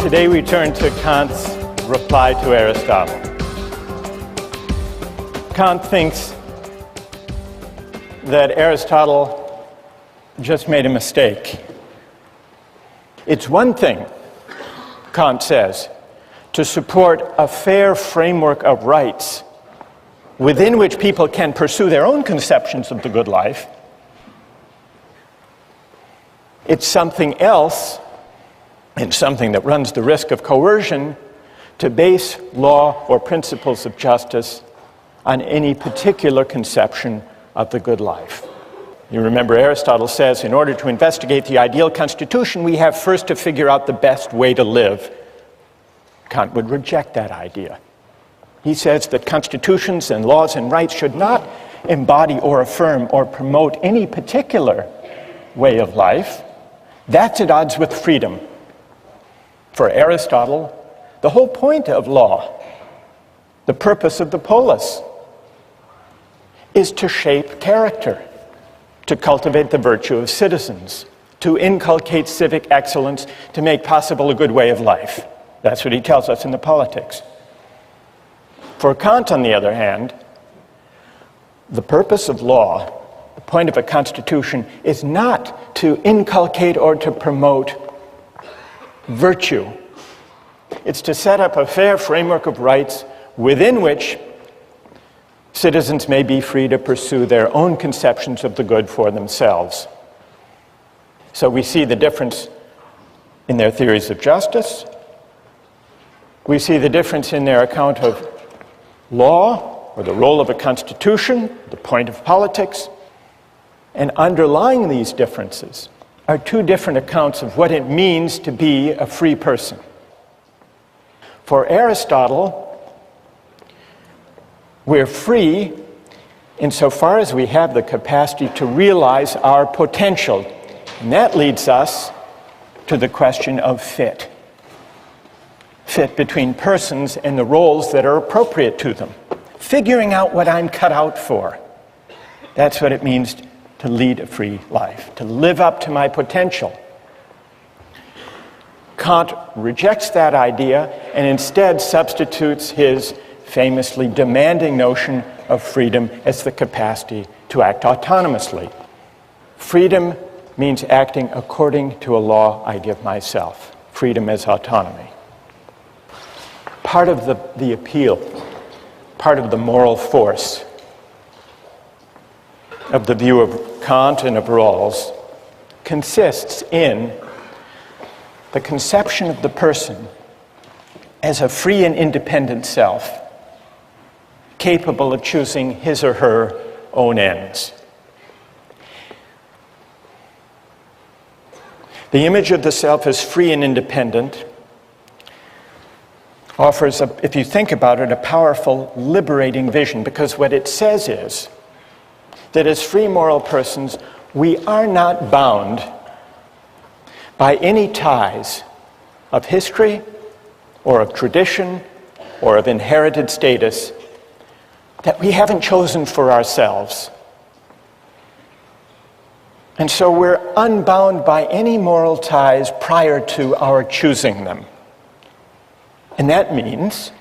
Today we turn to Kant's reply to Aristotle. Kant thinks that Aristotle just made a mistake. It's one thing, Kant says, to support a fair framework of rights within which people can pursue their own conceptions of the good life. It's something else, and something that runs the risk of coercion, to base law or principles of justice on any particular conception of the good life. You remember Aristotle says, in order to investigate the ideal constitution, we have first to figure out the best way to live. Kant would reject that idea. He says that constitutions and laws and rights should not embody or affirm or promote any particular way of life. That's at odds with freedom. For Aristotle, the whole point of law, the purpose of the polis, is to shape character, to cultivate the virtue of citizens, to inculcate civic excellence, to make possible a good way of life. That's what he tells us in the Politics. For Kant, on the other hand, the purpose of law, the point of a constitution, is not to inculcate or to promote virtue. It's to set up a fair framework of rights within which citizens may be free to pursue their own conceptions of the good for themselves. So we see the difference in their theories of justice. We see the difference in their account of law, or the role of a constitution, the point of politics. And underlying these differences are two different accounts of what it means to be a free person. For Aristotle, we're free insofar as we have the capacity to realize our potential. And that leads us to the question of fit. Fit between persons and the roles that are appropriate to them. Figuring out what I'm cut out for. That's what it means to lead a free life, to live up to my potential. Kant rejects that idea and instead substitutes his famously demanding notion of freedom as the capacity to act autonomously. Freedom means acting according to a law I give myself. Freedom as autonomy. Part of the appeal, part of the moral force of the view of Kant and of Rawls consists in the conception of the person as a free and independent self, capable of choosing his or her own ends. The image of the self as free and independent offers, if you think about it, a powerful, liberating vision, because what it says is that as free moral persons, we are not bound by any ties of history or of tradition or of inherited status that we haven't chosen for ourselves. And so we're unbound by any moral ties prior to our choosing them. And that means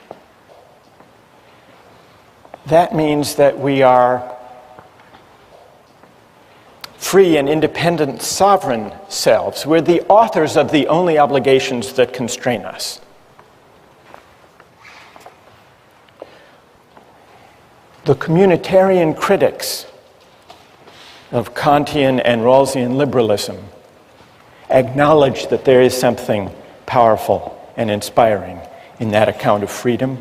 that we are free and independent sovereign selves. We're the authors of the only obligations that constrain us. The communitarian critics of Kantian and Rawlsian liberalism acknowledge that there is something powerful and inspiring in that account of freedom,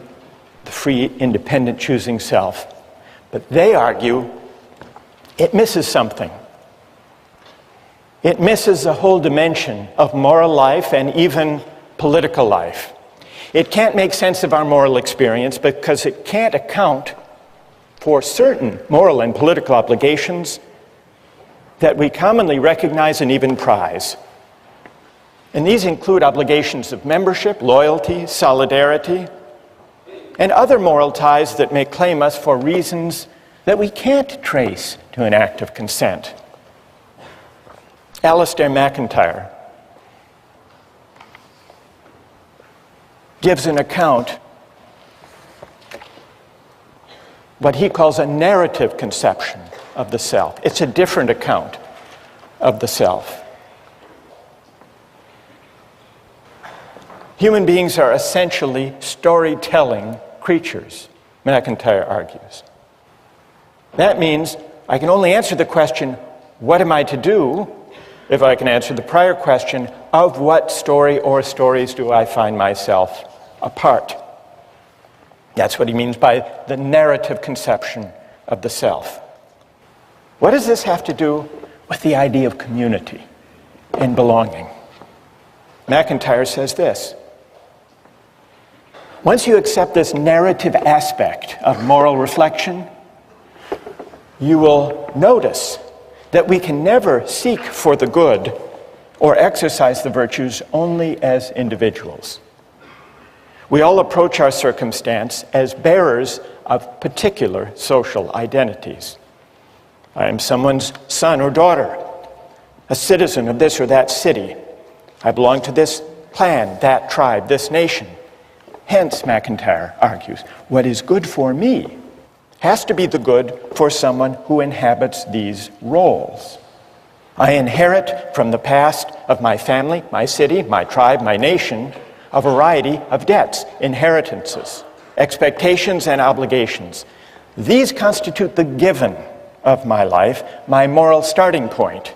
the free, independent choosing self. But they argue it misses something. It misses a whole dimension of moral life and even political life. It can't make sense of our moral experience because it can't account for certain moral and political obligations that we commonly recognize and even prize. And these include obligations of membership, loyalty, solidarity, and other moral ties that may claim us for reasons that we can't trace to an act of consent. Alistair MacIntyre gives an account, what he calls a narrative conception of the self. It's a different account of the self. Human beings are essentially storytelling creatures, McIntyre argues. That means I can only answer the question, what am I to do, if I can answer the prior question, of what story or stories do I find myself a part? That's what he means by the narrative conception of the self. What does this have to do with the idea of community and belonging? McIntyre says this: once you accept this narrative aspect of moral reflection, you will notice that we can never seek for the good or exercise the virtues only as individuals. We all approach our circumstance as bearers of particular social identities. I am someone's son or daughter, a citizen of this or that city. I belong to this clan, that tribe, this nation. Hence, McIntyre argues, what is good for me has to be the good for someone who inhabits these roles. I inherit from the past of my family, my city, my tribe, my nation, a variety of debts, inheritances, expectations, and obligations. These constitute the given of my life, my moral starting point.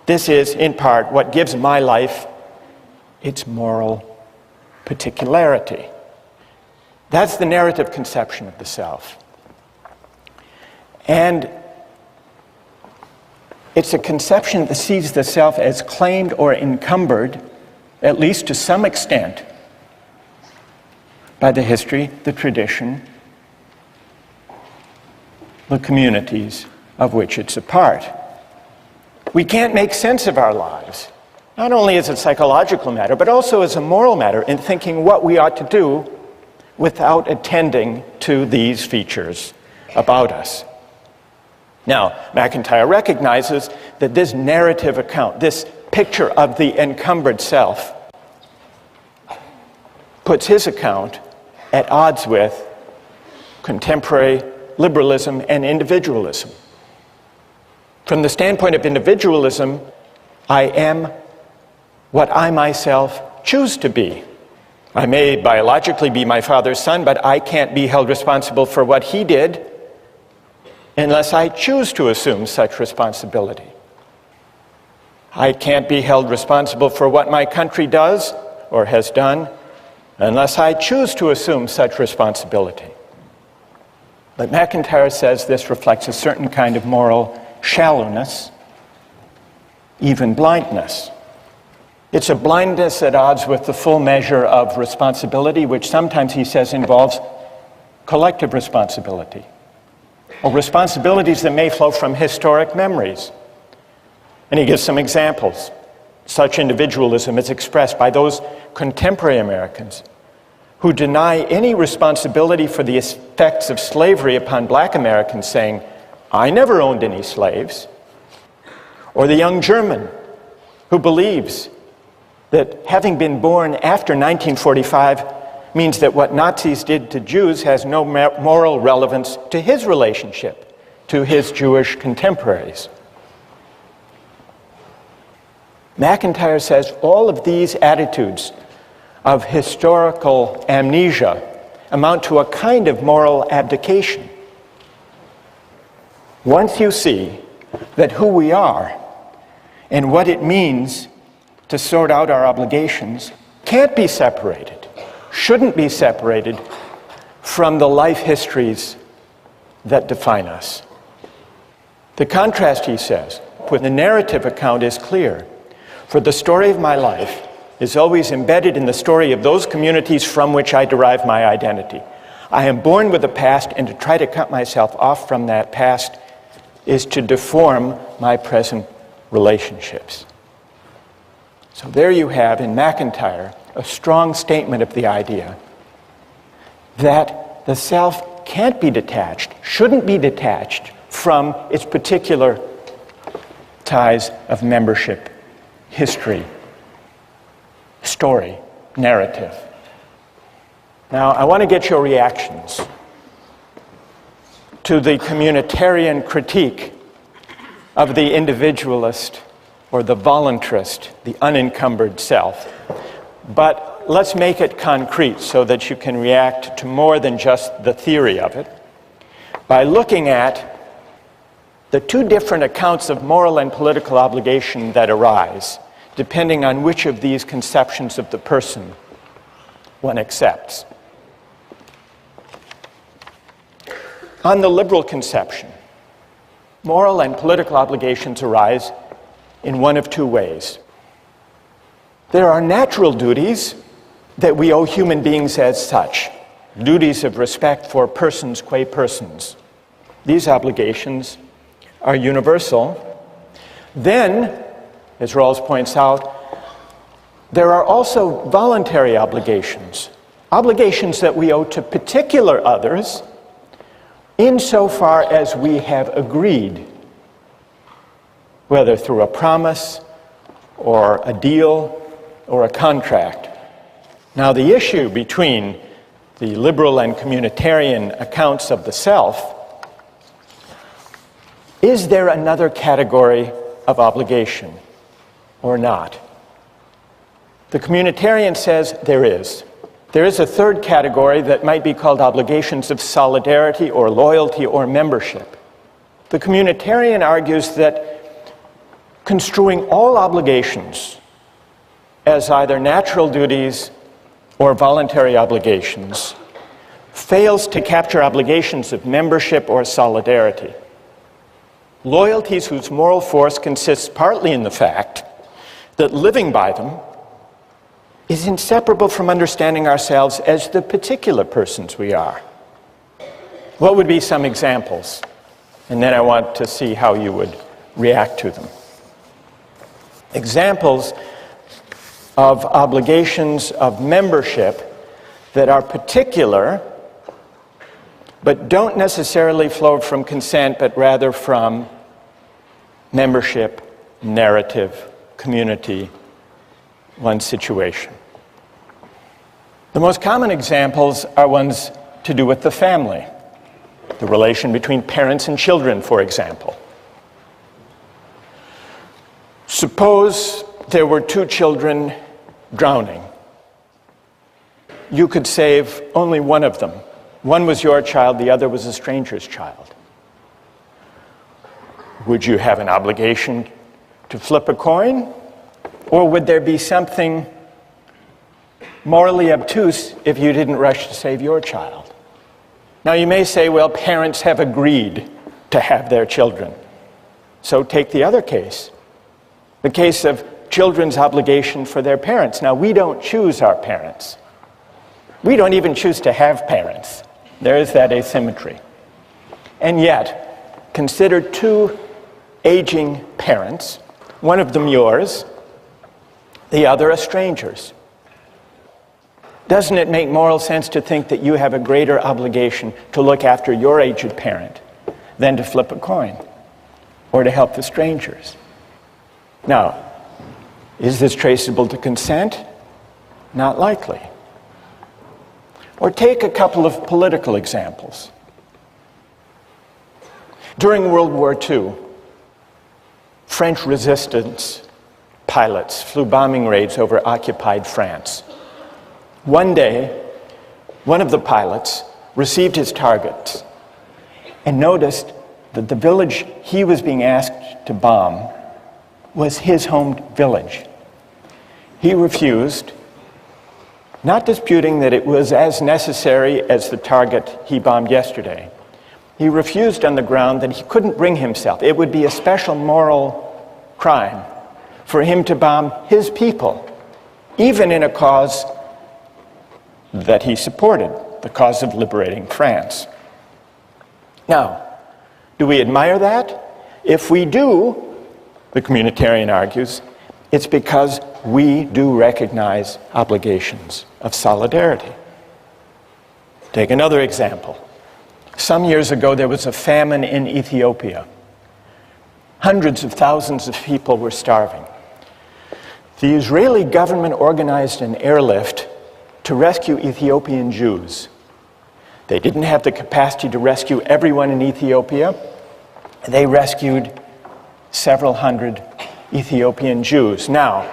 This is, in part, what gives my life its moral particularity. That's the narrative conception of the self. And it's a conception that sees the self as claimed or encumbered, at least to some extent, by the history, the tradition, the communities of which it's a part. We can't make sense of our lives, not only as a psychological matter, but also as a moral matter, in thinking what we ought to do without attending to these features about us. Now, McIntyre recognizes that this narrative account, this picture of the encumbered self, puts his account at odds with contemporary liberalism and individualism. From the standpoint of individualism, I am what I myself choose to be. I may biologically be my father's son, but I can't be held responsible for what he did unless I choose to assume such responsibility. I can't be held responsible for what my country does or has done unless I choose to assume such responsibility. But McIntyre says this reflects a certain kind of moral shallowness, even blindness. It's a blindness at odds with the full measure of responsibility, which sometimes, he says, involves collective responsibility, or responsibilities that may flow from historic memories. And he gives some examples. Such individualism is expressed by those contemporary Americans who deny any responsibility for the effects of slavery upon black Americans, saying, I never owned any slaves. Or the young German who believes that having been born after 1945 means that what Nazis did to Jews has no moral relevance to his relationship to his Jewish contemporaries. McIntyre says all of these attitudes of historical amnesia amount to a kind of moral abdication. Once you see that who we are and what it means to sort out our obligations can't be separated, shouldn't be separated from the life histories that define us. The contrast, he says, with the narrative account is clear. For the story of my life is always embedded in the story of those communities from which I derive my identity. I am born with a past, and to try to cut myself off from that past is to deform my present relationships. So there you have, in McIntyre, a strong statement of the idea that the self can't be detached, shouldn't be detached from its particular ties of membership, history, story, narrative. Now, I want to get your reactions to the communitarian critique of the individualist or the voluntarist, the unencumbered self. But let's make it concrete so that you can react to more than just the theory of it by looking at the two different accounts of moral and political obligation that arise, depending on which of these conceptions of the person one accepts. On the liberal conception, moral and political obligations arise in one of two ways. There are natural duties that we owe human beings as such, duties of respect for persons qua persons. These obligations are universal. Then, as Rawls points out, there are also voluntary obligations, obligations that we owe to particular others insofar as we have agreed, whether through a promise or a deal or a contract. Now, the issue between the liberal and communitarian accounts of the self, is there another category of obligation or not? The communitarian says there is. There is a third category that might be called obligations of solidarity or loyalty or membership. The communitarian argues that construing all obligations as either natural duties or voluntary obligations fails to capture obligations of membership or solidarity. Loyalties whose moral force consists partly in the fact that living by them is inseparable from understanding ourselves as the particular persons we are. What would be some examples? And then I want to see how you would react to them. Examples of obligations of membership that are particular but don't necessarily flow from consent, but rather from membership, narrative, community, one's situation. The most common examples are ones to do with the family, the relation between parents and children, for example. Suppose there were two children drowning. You could save only one of them. One was your child, the other was a stranger's child. Would you have an obligation to flip a coin? Or would there be something morally obtuse if you didn't rush to save your child? Now you may say, well, parents have agreed to have their children. So take the other case, the case of children's obligation for their parents. Now we don't choose our parents. We don't even choose to have parents. There is that asymmetry. And yet, consider two aging parents, one of them yours, the other a stranger's. Doesn't it make moral sense to think that you have a greater obligation to look after your aged parent than to flip a coin or to help the strangers? Now, is this traceable to consent? Not likely. Or take a couple of political examples. During World War II, French resistance pilots flew bombing raids over occupied France. One day, one of the pilots received his targets and noticed that the village he was being asked to bomb was his home village. He refused, not disputing that it was as necessary as the target he bombed yesterday. He refused on the ground that he couldn't bring himself. It would be a special moral crime for him to bomb his people, even in a cause that he supported, the cause of liberating France. Now, do we admire that? If we do, the communitarian argues, it's because we do recognize obligations of solidarity. Take another example. Some years ago, there was a famine in Ethiopia. Hundreds of thousands of people were starving. The Israeli government organized an airlift to rescue Ethiopian Jews. They didn't have the capacity to rescue everyone in Ethiopia. They rescued several hundred Ethiopian Jews. Now,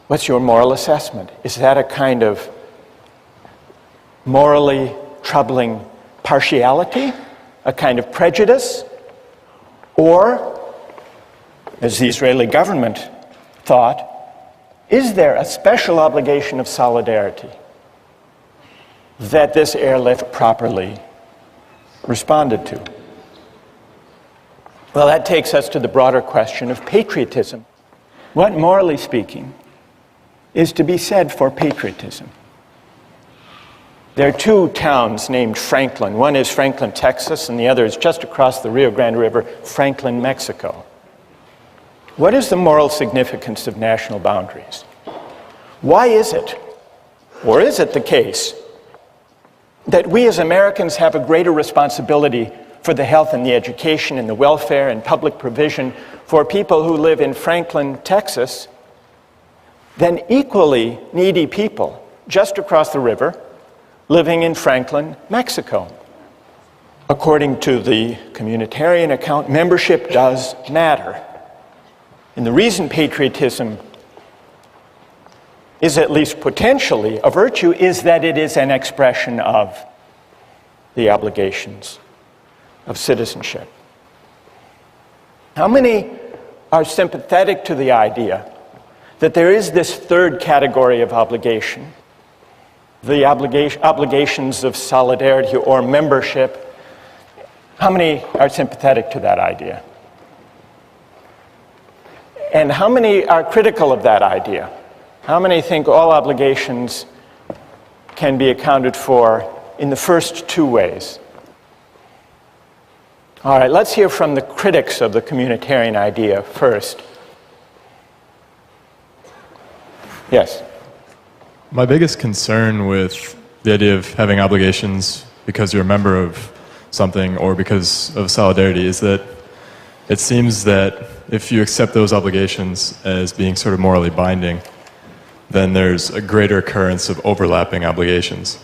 what's your moral assessment? Is that a kind of morally troubling partiality, a kind of prejudice? Or, as the Israeli government thought, is there a special obligation of solidarity that this airlift properly responded to? Well, that takes us to the broader question of patriotism. What, morally speaking, is to be said for patriotism? There are two towns named Franklin. One is Franklin, Texas, and the other is just across the Rio Grande River, Franklin, Mexico. What is the moral significance of national boundaries? Why is it, or is it the case, that we as Americans have a greater responsibility for the health and the education and the welfare and public provision for people who live in Franklin, Texas, than equally needy people just across the river living in Franklin, Mexico? According to the communitarian account, membership does matter. And the reason patriotism is at least potentially a virtue is that it is an expression of the obligations of citizenship. How many are sympathetic to the idea that there is this third category of obligation, the obligations of solidarity or membership? How many are sympathetic to that idea? And how many are critical of that idea? How many think all obligations can be accounted for in the first two ways? All right, let's hear from the critics of the communitarian idea first. Yes? My biggest concern with the idea of having obligations because you're a member of something or because of solidarity is that it seems that if you accept those obligations as being sort of morally binding, then there's a greater occurrence of overlapping obligations,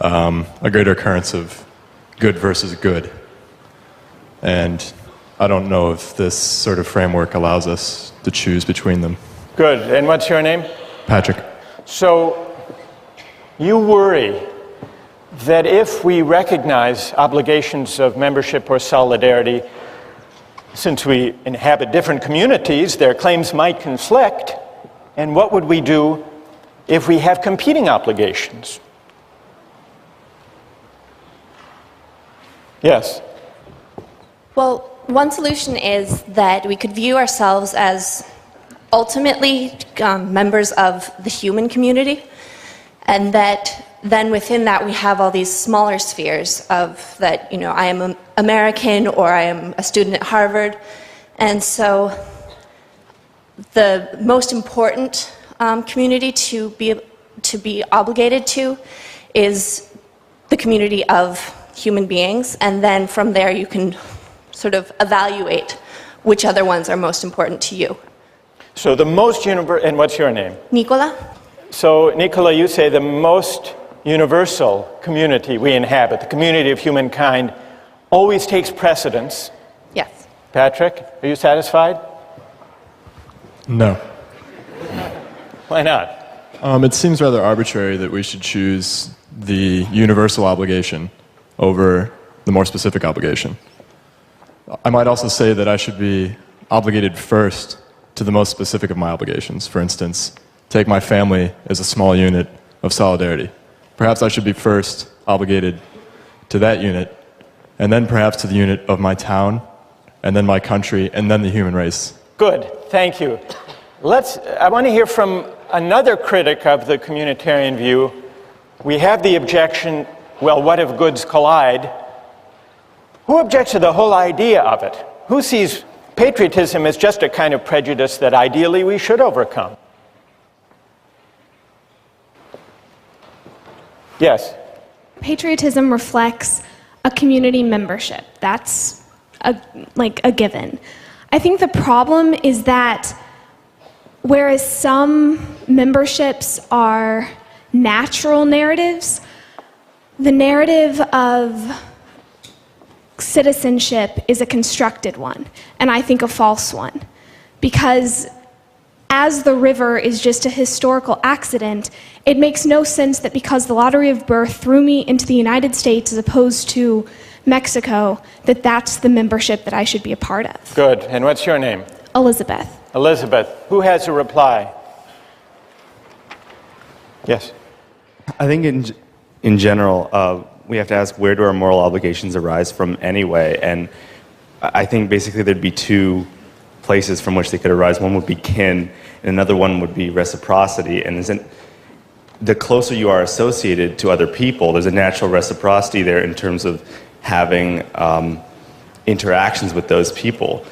a greater occurrence of good versus good. And I don't know if this sort of framework allows us to choose between them. Good. And what's your name? Patrick. So you worry that if we recognize obligations of membership or solidarity, since we inhabit different communities, their claims might conflict. And what would we do if we have competing obligations? Yes? Well, one solution is that we could view ourselves as ultimately members of the human community, and that then within that we have all these smaller spheres of that, you know, I am an American or I am a student at Harvard. And so the most important community to be obligated to is the community of human beings, and then from there you can sort of evaluate which other ones are most important to you. So the most and what's your name? Nicola? So Nicola, you say the most universal community we inhabit, the community of humankind, always takes precedence. Yes. Patrick, are you satisfied? No. Why not? It seems rather arbitrary that we should choose the universal obligation over the more specific obligation. I might also say that I should be obligated first to the most specific of my obligations. For instance, take my family as a small unit of solidarity. Perhaps I should be first obligated to that unit, and then perhaps to the unit of my town, and then my country, and then the human race. Good, thank you. I want to hear from another critic of the communitarian view. We have the objection, well, what if goods collide? Who objects to the whole idea of it? Who sees patriotism as just a kind of prejudice that ideally we should overcome? Yes? Patriotism reflects a community membership. That's a given. I think the problem is that whereas some memberships are natural narratives, the narrative of citizenship is a constructed one, and I think a false one. Because as the river is just a historical accident, it makes no sense that because the lottery of birth threw me into the United States as opposed to Mexico, that that's the membership that I should be a part of. Good. And what's your name? Elizabeth. Elizabeth. Who has a reply? Yes. I think in general, we have to ask, where do our moral obligations arise from anyway? And I think basically there'd be two places from which they could arise. One would be kin, and another one would be reciprocity. And the closer you are associated to other people, there's a natural reciprocity there in terms of having interactions with those people.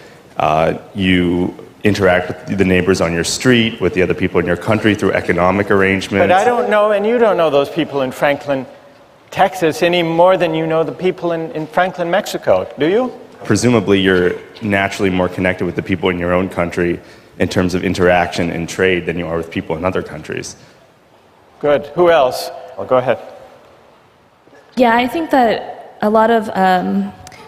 You interact with the neighbors on your street, with the other people in your country through economic arrangements. But I don't know, and you don't know those people in Franklin, Texas, any more than you know the people in Franklin, Mexico, do you? Presumably, you're naturally more connected with the people in your own country in terms of interaction and trade than you are with people in other countries. Good. Who else? Well, go ahead. Yeah, I think that a lot of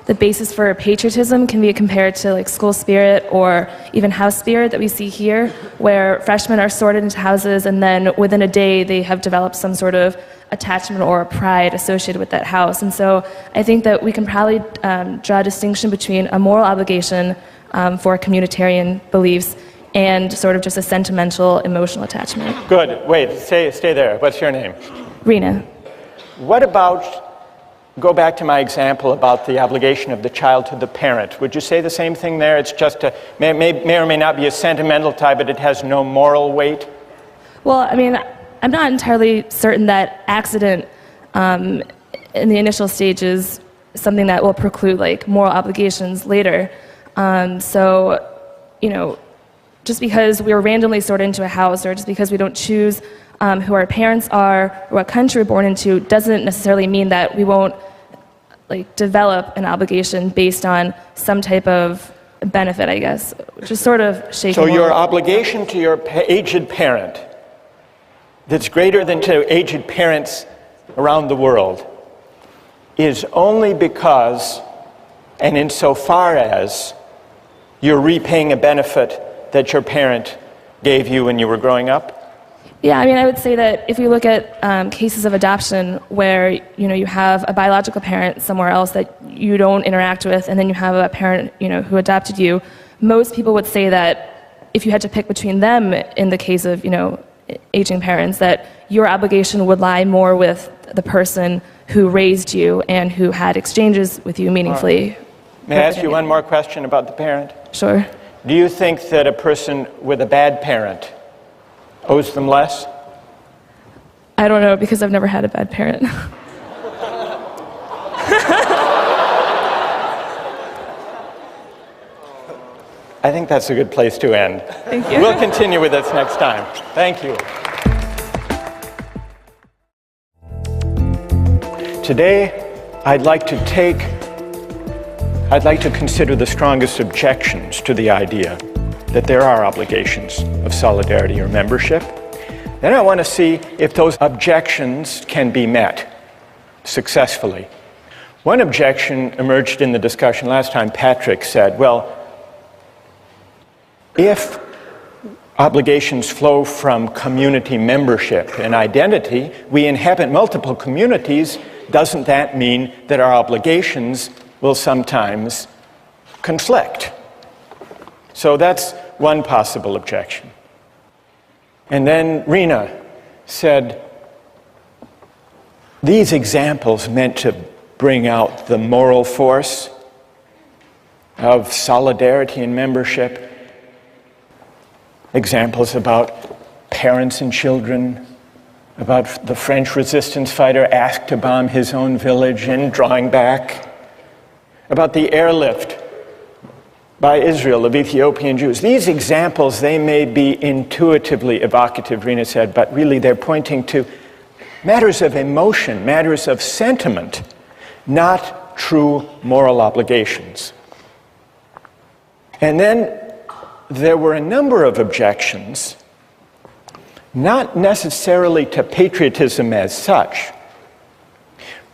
the basis for patriotism can be compared to like school spirit or even house spirit that we see here, where freshmen are sorted into houses and then within a day they have developed some sort of attachment or pride associated with that house. And so I think that we can probably draw a distinction between a moral obligation for communitarian beliefs and sort of just a sentimental, emotional attachment. Good. Wait, stay there. What's your name? Rena. What about, go back to my example about the obligation of the child to the parent. Would you say the same thing there? It's just may or may not be a sentimental tie, but it has no moral weight? Well, I mean, I'm not entirely certain that accident in the initial stage is something that will preclude like moral obligations later. So, you know, just because we were randomly sorted into a house or just because we don't choose who our parents are or what country we're born into doesn't necessarily mean that we won't like develop an obligation based on some type of benefit, I guess, just sort of shaking. So your obligation to your aged parent that's greater than to aged parents around the world is only because and insofar as you're repaying a benefit that your parent gave you when you were growing up? Yeah, I mean, I would say that if you look at cases of adoption where, you know, you have a biological parent somewhere else that you don't interact with, and then you have a parent, you know, who adopted you, most people would say that if you had to pick between them in the case of, you know, aging parents, that your obligation would lie more with the person who raised you and who had exchanges with you meaningfully. Right. May I ask you one more question about the parent? Sure. Do you think that a person with a bad parent owes them less? I don't know, because I've never had a bad parent. I think that's a good place to end. Thank you. We'll continue with this next time. Thank you. Today, I'd like to consider the strongest objections to the idea that there are obligations of solidarity or membership. Then I want to see if those objections can be met successfully. One objection emerged in the discussion last time. Patrick said, well, if obligations flow from community membership and identity, we inhabit multiple communities, doesn't that mean that our obligations will sometimes conflict? So that's one possible objection. And then Rena said, these examples meant to bring out the moral force of solidarity and membership. Examples about parents and children, about the French resistance fighter asked to bomb his own village and drawing back, about the airlift by Israel of Ethiopian Jews. These examples, they may be intuitively evocative, Rena said, but really they're pointing to matters of emotion, matters of sentiment, not true moral obligations. And then there were a number of objections not necessarily to patriotism as such,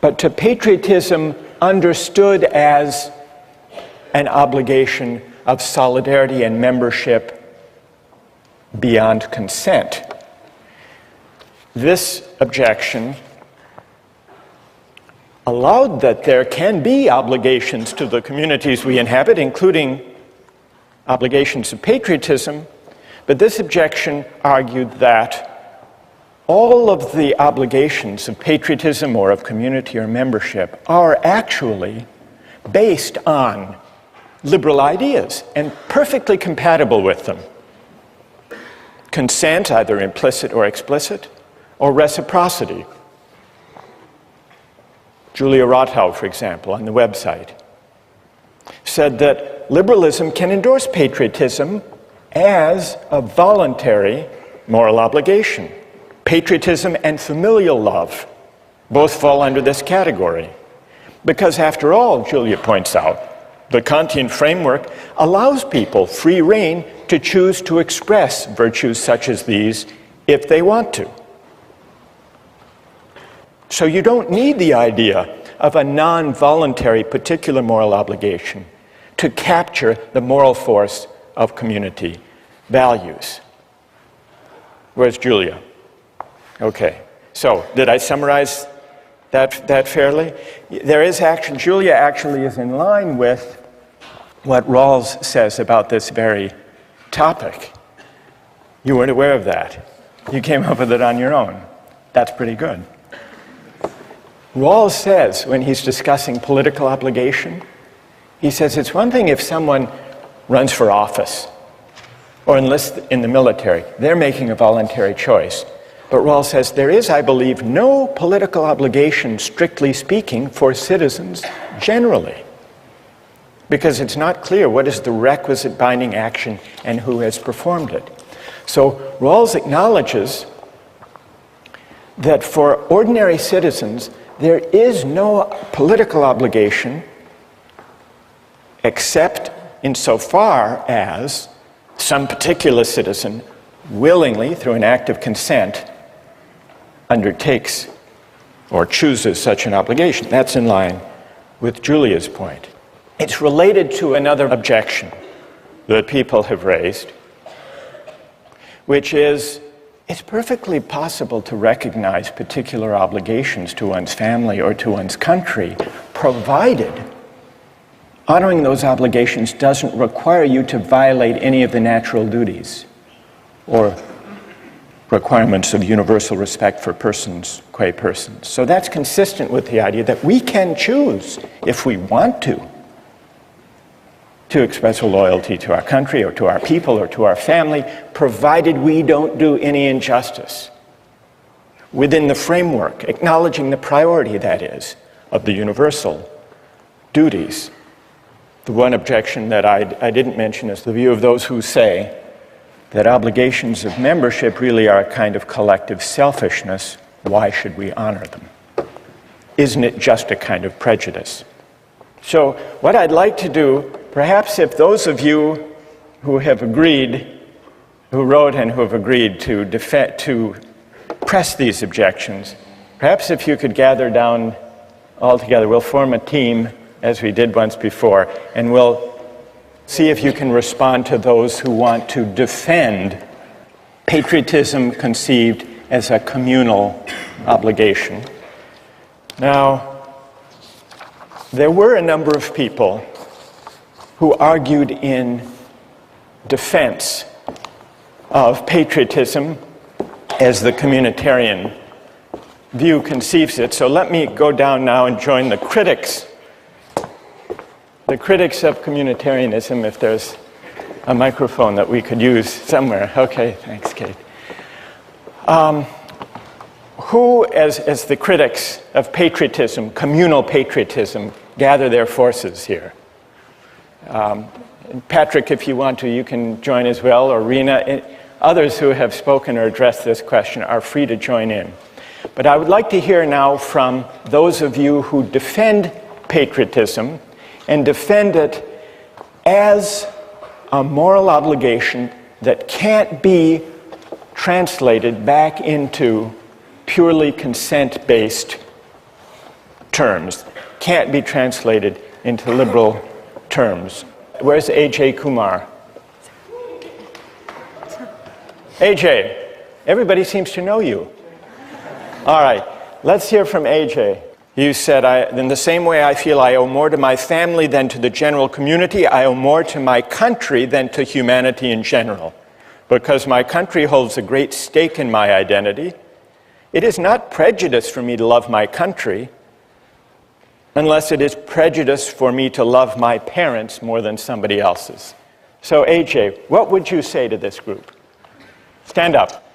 but to patriotism understood as an obligation of solidarity and membership beyond consent. This objection allowed that there can be obligations to the communities we inhabit, including obligations of patriotism, but this objection argued that all of the obligations of patriotism or of community or membership are actually based on liberal ideas and perfectly compatible with them. Consent, either implicit or explicit, or reciprocity. Julia Rothau, for example, on the website, said that liberalism can endorse patriotism as a voluntary moral obligation. Patriotism and familial love both fall under this category. Because after all, Julia points out, the Kantian framework allows people free rein to choose to express virtues such as these if they want to. So you don't need the idea of a non-voluntary particular moral obligation to capture the moral force of community values. Where's Julia? Okay, so did I summarize that fairly? There is action. Julia actually is in line with what Rawls says about this very topic. You weren't aware of that. You came up with it on your own. That's pretty good. Rawls says, when he's discussing political obligation, he says it's one thing if someone runs for office or enlists in the military. They're making a voluntary choice. But Rawls says there is, I believe, no political obligation, strictly speaking, for citizens generally, because it's not clear what is the requisite binding action and who has performed it. So Rawls acknowledges that for ordinary citizens, there is no political obligation except insofar as some particular citizen willingly, through an act of consent, undertakes or chooses such an obligation. That's in line with Julia's point. It's related to another objection that people have raised, which is it's perfectly possible to recognize particular obligations to one's family or to one's country, provided honoring those obligations doesn't require you to violate any of the natural duties or requirements of universal respect for persons qua persons. So that's consistent with the idea that we can choose, if we want to express a loyalty to our country or to our people or to our family, provided we don't do any injustice within the framework, acknowledging the priority, that is, of the universal duties. The one objection that I didn't mention is the view of those who say that obligations of membership really are a kind of collective selfishness. Why should we honor them? Isn't it just a kind of prejudice? So what I'd like to do, perhaps if those of you who have agreed, who wrote and who have agreed to press these objections, perhaps if you could gather down all together, we'll form a team as we did once before, and we'll see if you can respond to those who want to defend patriotism conceived as a communal obligation. Now, there were a number of people who argued in defense of patriotism as the communitarian view conceives it. So let me go down now and join the critics of communitarianism, if there's a microphone that we could use somewhere. Okay, thanks, Kate. Who, as the critics of patriotism, communal patriotism, gather their forces here? Patrick, if you want to, you can join as well, or Rena. Others who have spoken or addressed this question are free to join in. But I would like to hear now from those of you who defend patriotism and defend it as a moral obligation that can't be translated back into purely consent-based terms. Can't be translated into liberal terms. Where's AJ Kumar? AJ, everybody seems to know you. All right, let's hear from AJ. You said, in the same way I feel I owe more to my family than to the general community, I owe more to my country than to humanity in general. Because my country holds a great stake in my identity, it is not prejudice for me to love my country, unless it is prejudice for me to love my parents more than somebody else's. So AJ, what would you say to this group? Stand up.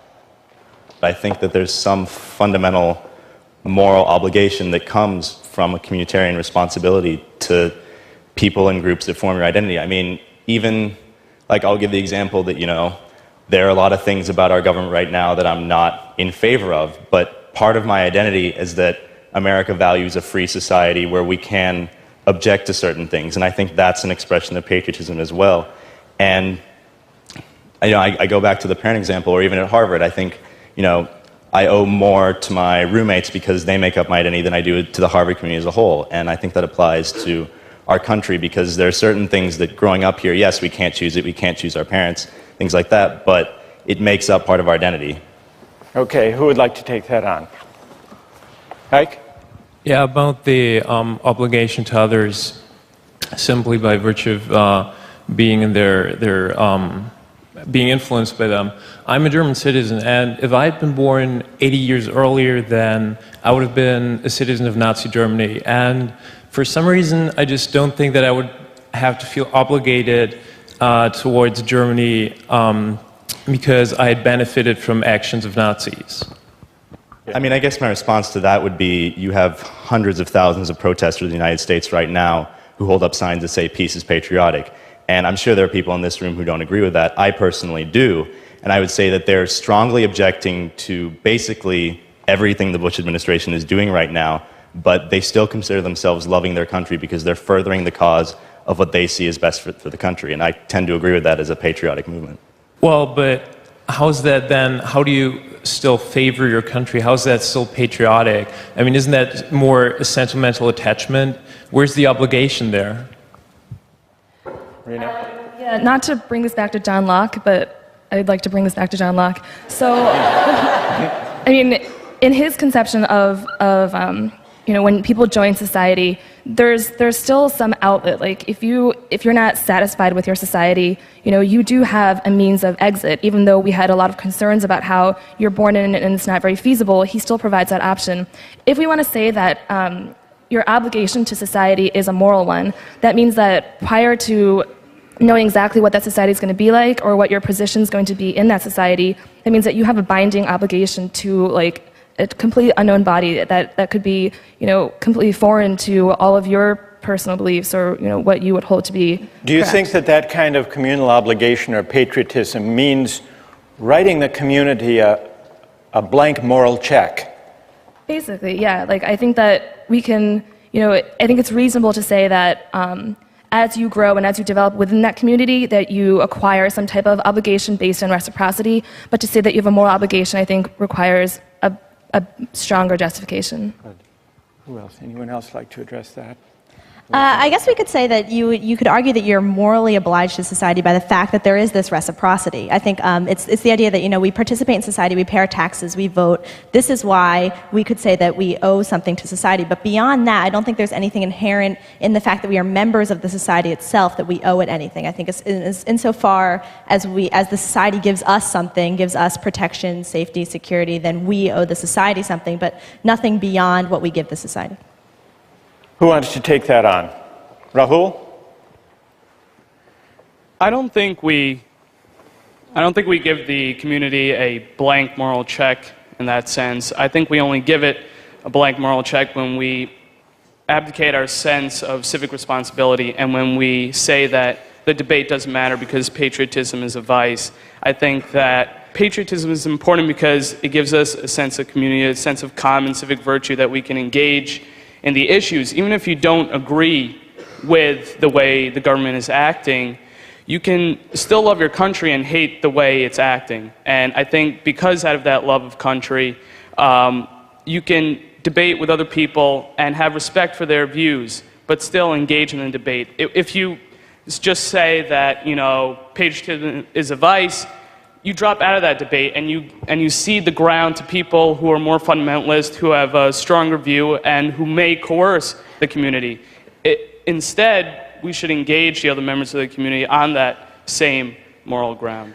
I think that there's some fundamental moral obligation that comes from a communitarian responsibility to people and groups that form your identity. I mean, even, like, I'll give the example that, you know, there are a lot of things about our government right now that I'm not in favor of, but part of my identity is that America values a free society where we can object to certain things, and I think that's an expression of patriotism as well. And, you know, I go back to the parent example, or even at Harvard, I think, you know, I owe more to my roommates because they make up my identity than I do to the Harvard community as a whole. And I think that applies to our country because there are certain things that growing up here, yes, we can't choose it, we can't choose our parents, things like that, but it makes up part of our identity. Okay, who would like to take that on? Ike? Yeah, about the obligation to others simply by virtue of being in being influenced by them. I'm a German citizen, and if I had been born 80 years earlier, then I would have been a citizen of Nazi Germany. And for some reason, I just don't think that I would have to feel obligated towards Germany because I had benefited from actions of Nazis. I mean, I guess my response to that would be you have hundreds of thousands of protesters in the United States right now who hold up signs that say peace is patriotic. And I'm sure there are people in this room who don't agree with that. I personally do. And I would say that they're strongly objecting to basically everything the Bush administration is doing right now, but they still consider themselves loving their country because they're furthering the cause of what they see as best for the country. And I tend to agree with that as a patriotic movement. Well, but how's that then? How do you still favor your country? How's that still patriotic? I mean, isn't that more a sentimental attachment? Where's the obligation there? Yeah, not to bring this back to John Locke, but I'd like to bring this back to John Locke. So, I mean, in his conception of you know, when people join society, there's still some outlet. Like if you're not satisfied with your society, you know, you do have a means of exit. Even though we had a lot of concerns about how you're born in and it's not very feasible, he still provides that option. If we want to say that your obligation to society is a moral one, that means that prior to knowing exactly what that society is going to be like or what your position is going to be in that society, that means that you have a binding obligation to, like, a completely unknown body that could be, you know, completely foreign to all of your personal beliefs or, you know, what you would hold to be Do you correct. think that that kind of communal obligation or patriotism means writing the community a blank moral check? Basically, yeah. Like, I think that we can, you know, I think it's reasonable to say that as you grow and as you develop within that community, that you acquire some type of obligation based on reciprocity. But to say that you have a moral obligation, I think, requires a stronger justification. Good. Who else? Anyone else like to address that? I guess we could say that you could argue that you're morally obliged to society by the fact that there is this reciprocity. I think it's the idea that, you know, we participate in society, we pay our taxes, we vote. This is why we could say that we owe something to society. But beyond that, I don't think there's anything inherent in the fact that we are members of the society itself that we owe it anything. I think it's insofar as the society gives us something, gives us protection, safety, security, then we owe the society something, but nothing beyond what we give the society. Who wants to take that on? Rahul? I don't think we give the community a blank moral check in that sense. I think we only give it a blank moral check when we abdicate our sense of civic responsibility and when we say that the debate doesn't matter because patriotism is a vice. I think that patriotism is important because it gives us a sense of community, a sense of common civic virtue that we can engage in the issues. Even if you don't agree with the way the government is acting, you can still love your country and hate the way it's acting. And I think because out of that love of country, you can debate with other people and have respect for their views, but still engage in the debate. If you just say that, you know, patriotism is a vice, you drop out of that debate and you cede the ground to people who are more fundamentalist, who have a stronger view, and who may coerce the community. Instead, we should engage the other members of the community on that same moral ground.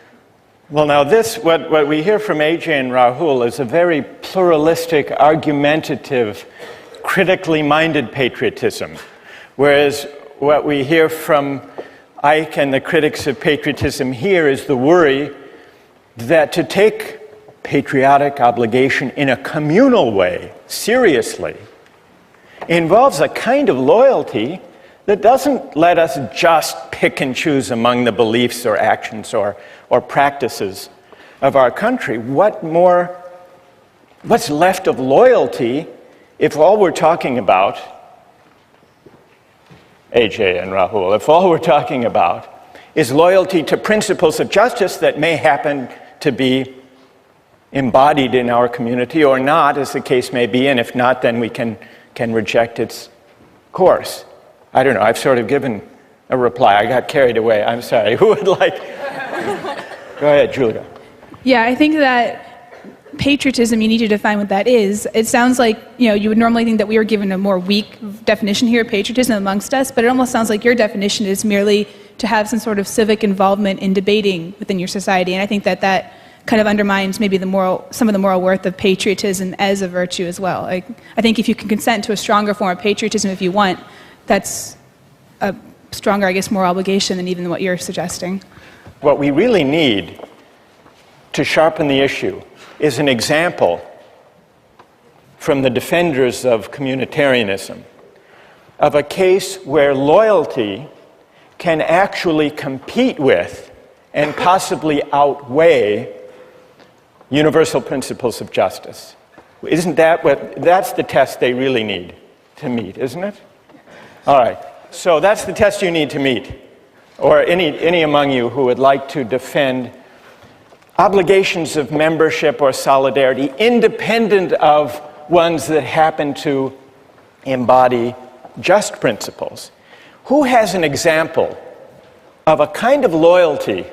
Well, now what we hear from AJ and Rahul is a very pluralistic, argumentative, critically minded patriotism. Whereas what we hear from Ike and the critics of patriotism here is the worry that to take patriotic obligation in a communal way, seriously, involves a kind of loyalty that doesn't let us just pick and choose among the beliefs or actions or practices of our country. What's left of loyalty if all we're talking about, AJ and Rahul, if all we're talking about is loyalty to principles of justice that may happen to be embodied in our community or not, as the case may be, and if not, then we can reject its course. I don't know, I've sort of given a reply. I got carried away. I'm sorry. Who would like? Go ahead, Julia. Yeah, I think that patriotism, you need to define what that is. It sounds like, you would normally think that we were given a more weak definition here of patriotism amongst us, but it almost sounds like your definition is merely to have some sort of civic involvement in debating within your society. And I think that kind of undermines maybe some of the moral worth of patriotism as a virtue as well. I think if you can consent to a stronger form of patriotism if you want, that's a stronger, I guess, moral obligation than even what you're suggesting. What we really need to sharpen the issue is an example from the defenders of communitarianism of a case where loyalty can actually compete with and possibly outweigh universal principles of justice. Isn't that's the test they really need to meet, isn't it? All right, so that's the test you need to meet, or any among you who would like to defend obligations of membership or solidarity independent of ones that happen to embody just principles. Who has an example of a kind of loyalty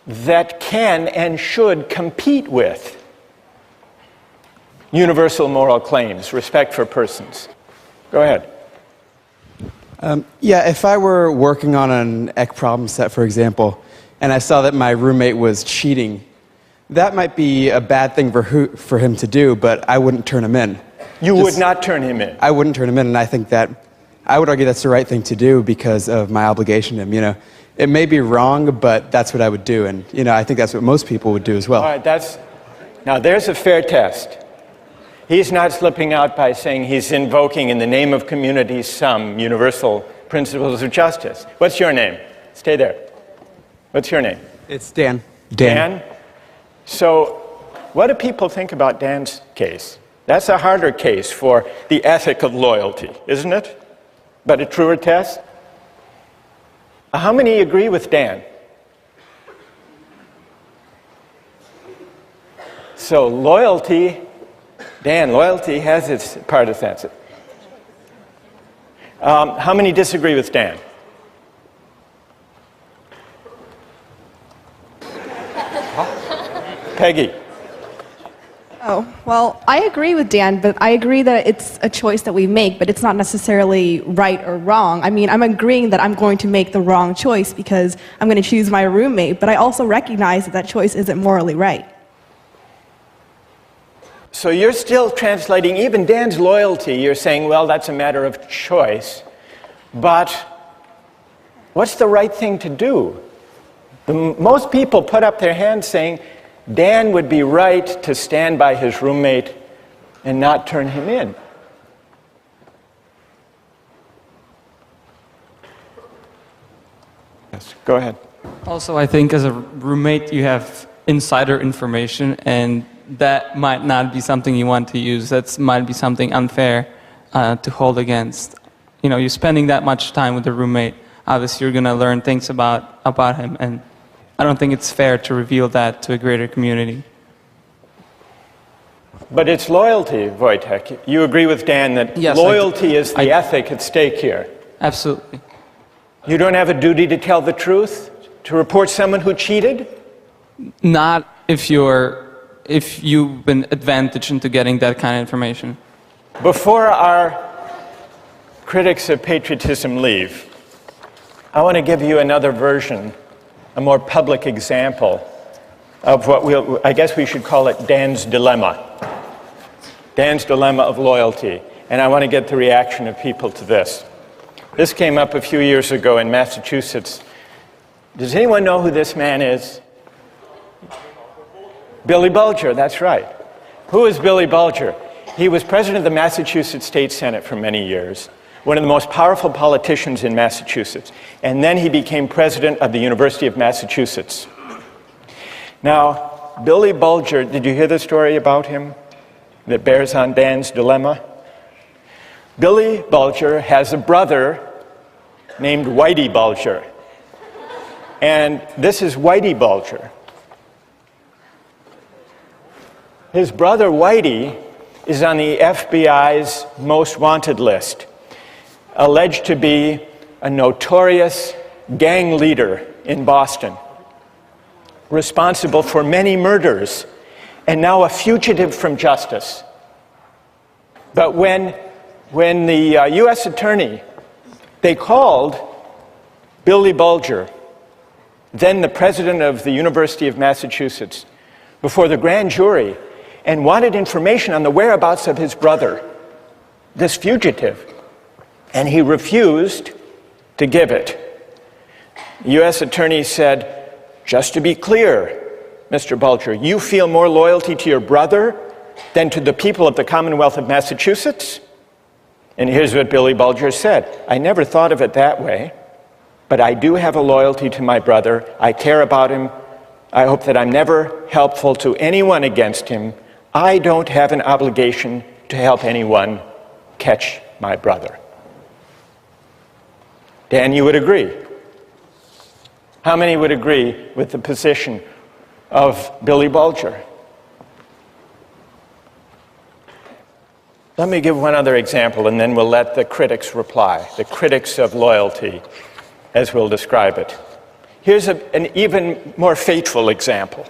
that can and should compete with universal moral claims, respect for persons? Go ahead. Yeah, if I were working on an EC problem set, for example, and I saw that my roommate was cheating, that might be a bad thing for him to do, but I wouldn't turn him in. You would not turn him in? I wouldn't turn him in, and I think that, I would argue that's the right thing to do because of my obligation to him, It may be wrong, but that's what I would do, and, I think that's what most people would do as well. All right, now there's a fair test. He's not slipping out by saying he's invoking in the name of community some universal principles of justice. What's your name? Stay there. What's your name? It's Dan. Dan? So what do people think about Dan's case? That's a harder case for the ethic of loyalty, isn't it? But a truer test? How many agree with Dan? So loyalty, Dan, loyalty has its partisans. How many disagree with Dan? Peggy. Oh, well, I agree with Dan, but I agree that it's a choice that we make, but it's not necessarily right or wrong. I mean, I'm agreeing that I'm going to make the wrong choice because I'm going to choose my roommate, but I also recognize that that choice isn't morally right. So you're still translating even Dan's loyalty. You're saying, well, that's a matter of choice. But what's the right thing to do? Most people put up their hands saying, Dan would be right to stand by his roommate and not turn him in. Yes, go ahead. Also, I think as a roommate, you have insider information, and that might not be something you want to use. That might be something unfair to hold against. You're spending that much time with a roommate. obviously you're going to learn things about him, and I don't think it's fair to reveal that to a greater community. But it's loyalty, Wojtek. You agree with Dan that Yes, loyalty is the ethic at stake here. Absolutely. You don't have a duty to tell the truth, to report someone who cheated? Not if you've been advantaged into getting that kind of information. Before our critics of patriotism leave, I want to give you another version, a more public example of what I guess we should call it Dan's dilemma. Dan's dilemma of loyalty. And I want to get the reaction of people to this. This came up a few years ago in Massachusetts. Does anyone know who this man is? Billy Bulger, that's right. Who is Billy Bulger? He was president of the Massachusetts State Senate for many years, one of the most powerful politicians in Massachusetts. And then he became president of the University of Massachusetts. Now, Billy Bulger, did you hear the story about him that bears on Dan's dilemma? Billy Bulger has a brother named Whitey Bulger. And this is Whitey Bulger. His brother Whitey is on the FBI's most wanted list, alleged to be a notorious gang leader in Boston, responsible for many murders, and now a fugitive from justice. But when the U.S. attorney, they called Billy Bulger, then the president of the University of Massachusetts, before the grand jury, and wanted information on the whereabouts of his brother, this fugitive, and he refused to give it. The U.S. attorney said, just to be clear, Mr. Bulger, you feel more loyalty to your brother than to the people of the Commonwealth of Massachusetts? And here's what Billy Bulger said, I never thought of it that way, but I do have a loyalty to my brother. I care about him. I hope that I'm never helpful to anyone against him. I don't have an obligation to help anyone catch my brother. Dan, you would agree? How many would agree with the position of Billy Bulger? Let me give one other example, and then we'll let the critics reply, the critics of loyalty, as we'll describe it. Here's an even more fateful example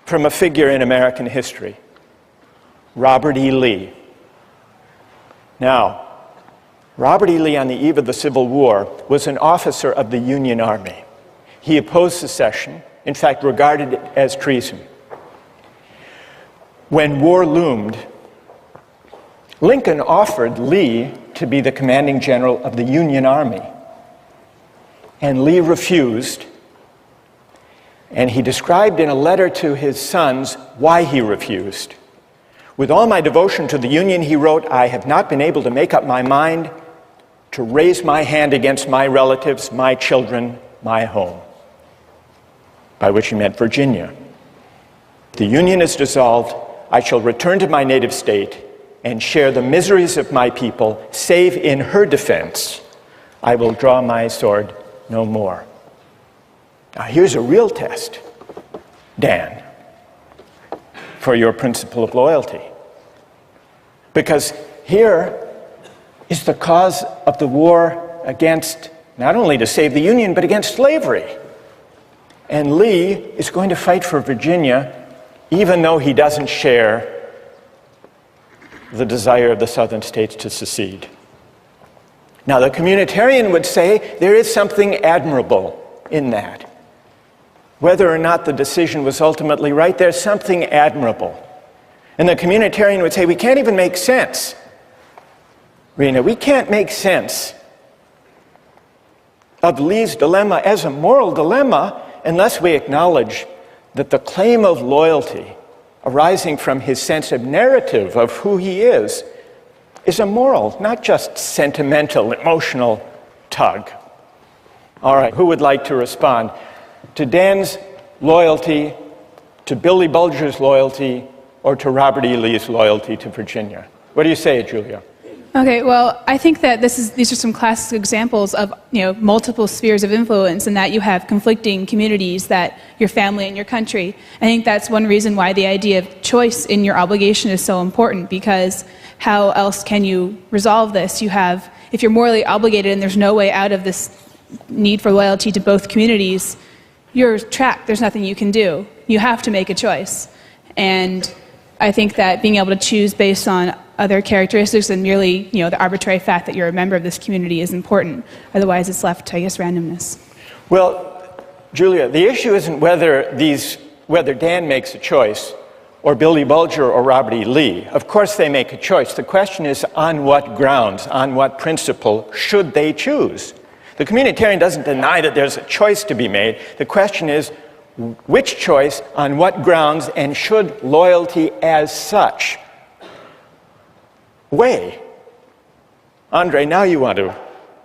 from a figure in American history, Robert E. Lee. Now, Robert E. Lee, on the eve of the Civil War, was an officer of the Union Army. He opposed secession, in fact, regarded it as treason. When war loomed, Lincoln offered Lee to be the commanding general of the Union Army. And Lee refused, and he described in a letter to his sons why he refused. With all my devotion to the Union, he wrote, I have not been able to make up my mind to raise my hand against my relatives, my children, my home. By which he meant Virginia. The Union is dissolved. I shall return to my native state and share the miseries of my people, save in her defense. I will draw my sword no more. Now here's a real test, Dan, for your principle of loyalty. Because here is the cause of the war against, not only to save the Union, but against slavery. And Lee is going to fight for Virginia, even though he doesn't share the desire of the southern states to secede. Now, the communitarian would say there is something admirable in that. Whether or not the decision was ultimately right, there's something admirable. And the communitarian would say, we can't even make sense. Rena, we can't make sense of Lee's dilemma as a moral dilemma unless we acknowledge that the claim of loyalty arising from his sense of narrative of who he is a moral, not just sentimental, emotional tug. All right, who would like to respond to Dan's loyalty, to Billy Bulger's loyalty, or to Robert E. Lee's loyalty to Virginia? What do you say, Julia? Okay, well, I think that these are some classic examples of multiple spheres of influence, and that you have conflicting communities, that your family and your country. I think that's one reason why the idea of choice in your obligation is so important, because how else can you resolve this? If you're morally obligated and there's no way out of this need for loyalty to both communities, you're trapped. There's nothing you can do. You have to make a choice. And I think that being able to choose based on other characteristics than merely, the arbitrary fact that you're a member of this community is important. Otherwise, it's left to, randomness. Well, Julia, the issue isn't whether Dan makes a choice, or Billy Bulger or Robert E. Lee. Of course they make a choice. The question is, on what grounds, on what principle should they choose? The communitarian doesn't deny that there's a choice to be made. The question is, which choice, on what grounds, and should loyalty as such weigh? Andre, now you want to.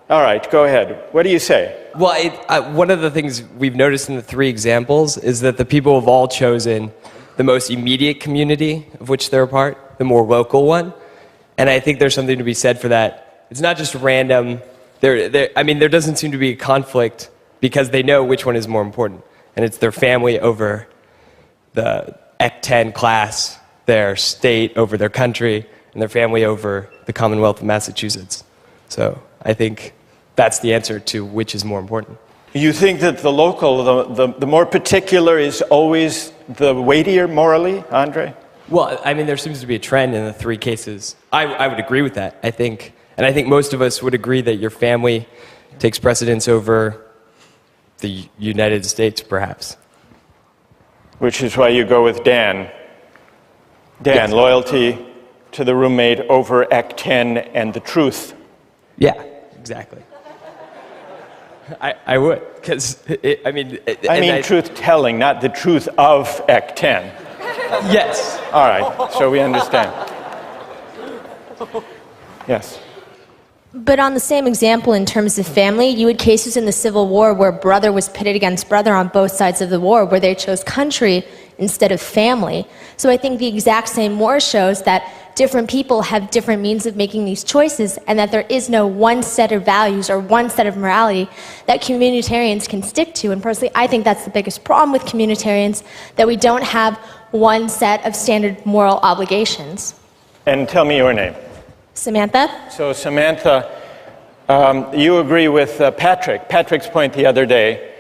All right, go ahead. What do you say? Well, one of the things we've noticed in the three examples is that the people have all chosen the most immediate community of which they're a part, the more local one. And I think there's something to be said for that. It's not just random. There doesn't seem to be a conflict because they know which one is more important. And it's their family over the Ec 10 class, their state over their country, and their family over the Commonwealth of Massachusetts. So I think that's the answer to which is more important. You think that the local, the more particular is always the weightier morally, Andre? Well, there seems to be a trend in the three cases. I would agree with that, I think. And I think most of us would agree that your family takes precedence over the United States, perhaps. Which is why you go with Dan. Dan, yes. Loyalty to the roommate over Ec 10 and the truth. Yeah, exactly. I would, because, truth-telling, not the truth of Ec 10. Yes. All right, so we understand. Yes. But on the same example, in terms of family, you had cases in the Civil War where brother was pitted against brother on both sides of the war, where they chose country instead of family. So I think the exact same war shows that different people have different means of making these choices, and that there is no one set of values or one set of morality that communitarians can stick to. And personally, I think that's the biggest problem with communitarians, that we don't have one set of standard moral obligations. And tell me your name. Samantha. So Samantha, you agree with Patrick's point the other day,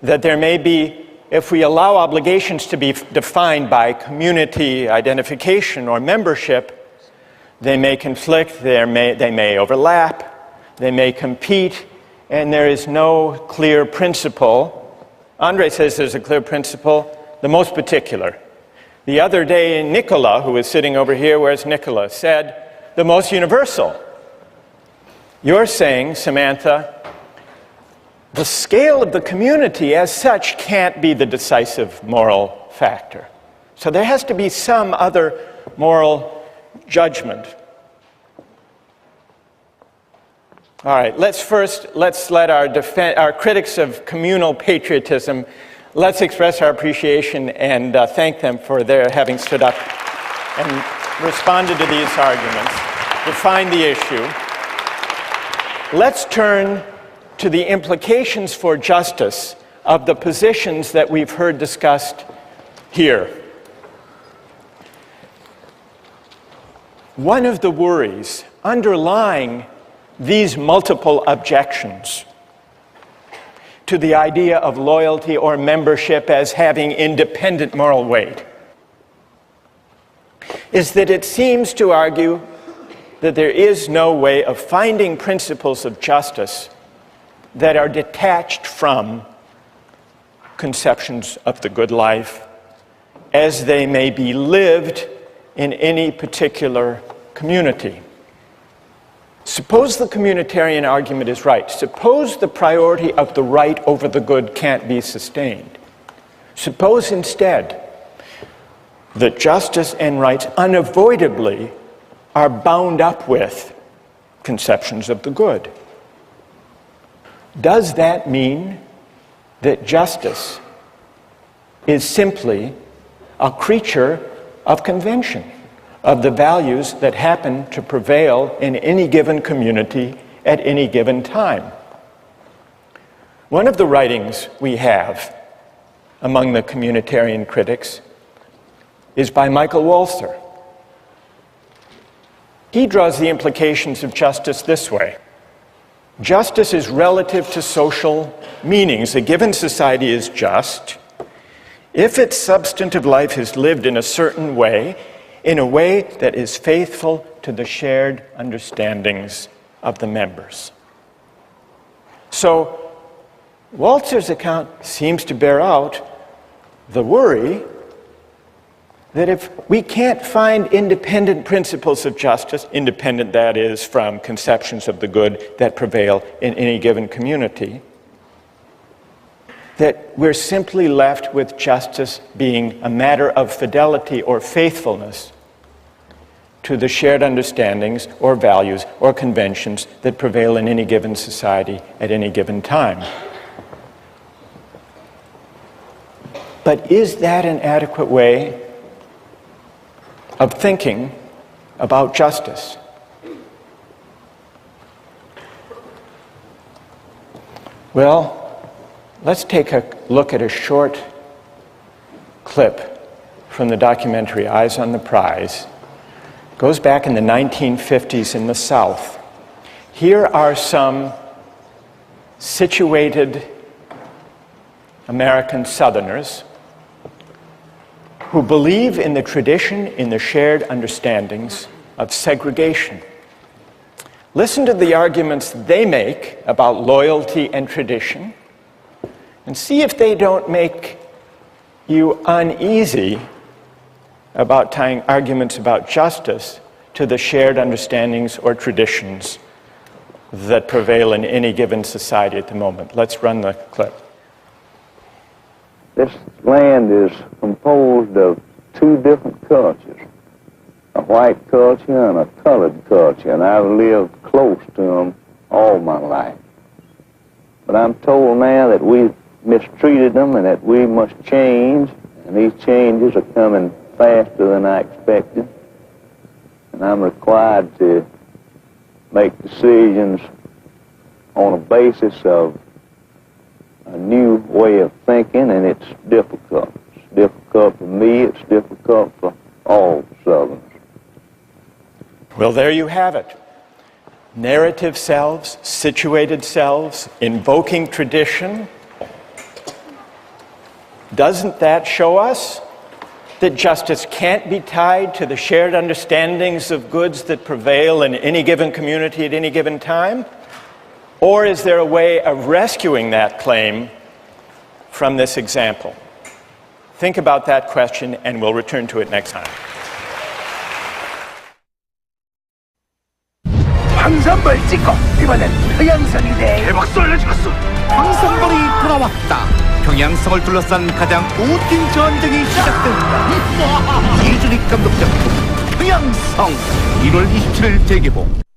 that there may be, if we allow obligations to be defined by community identification or membership, they may conflict, they may overlap, they may compete, and there is no clear principle. Andre says there's a clear principle, the most particular. The other day, Nicola, who is sitting over here, where's Nicola, said, the most universal. You're saying, Samantha, the scale of the community as such can't be the decisive moral factor. So there has to be some other moral judgment. All right, let's let our critics of communal patriotism, let's express our appreciation and thank them for their having stood up and responded to these arguments, defined the issue. Let's turn to the implications for justice of the positions that we've heard discussed here. One of the worries underlying these multiple objections to the idea of loyalty or membership as having independent moral weight is that it seems to argue that there is no way of finding principles of justice that are detached from conceptions of the good life as they may be lived in any particular community. Suppose the communitarian argument is right. Suppose the priority of the right over the good can't be sustained. Suppose instead that justice and rights unavoidably are bound up with conceptions of the good. Does that mean that justice is simply a creature of convention, of the values that happen to prevail in any given community at any given time. One of the writings we have among the communitarian critics is by Michael Walther. He draws the implications of justice this way. Justice is relative to social meanings. A given society is just if its substantive life is lived in a certain way, in a way that is faithful to the shared understandings of the members. So, Waltzer's account seems to bear out the worry that if we can't find independent principles of justice, independent, that is, from conceptions of the good that prevail in any given community, that we're simply left with justice being a matter of fidelity or faithfulness to the shared understandings or values or conventions that prevail in any given society at any given time. But is that an adequate way of thinking about justice? Well, let's take a look at a short clip from the documentary Eyes on the Prize. It goes back in the 1950s in the South. Here are some situated American Southerners who believe in the tradition, in the shared understandings of segregation. Listen to the arguments they make about loyalty and tradition, and see if they don't make you uneasy about tying arguments about justice to the shared understandings or traditions that prevail in any given society at the moment. Let's run the clip. This land is composed of two different cultures, a white culture and a colored culture, and I've lived close to them all my life. But I'm told now that we've mistreated them and that we must change, and these changes are coming faster than I expected, and I'm required to make decisions on a basis of a new way of thinking, and it's difficult. It's difficult for me, it's difficult for all Southerners. Well, there you have it. Narrative selves, situated selves, invoking tradition. Doesn't that show us that justice can't be tied to the shared understandings of goods that prevail in any given community at any given time? Or is there a way of rescuing that claim from this example? Think about that question, and we'll return to it next time. 황산벌 찍고 이번엔 평양성이 대박살내 죽었어. 황산벌이 돌아왔다. 평양성을 둘러싼 가장 웃긴 전쟁이 시작된다. 이준익 감독 작품 평양성 1월 27일 재개봉.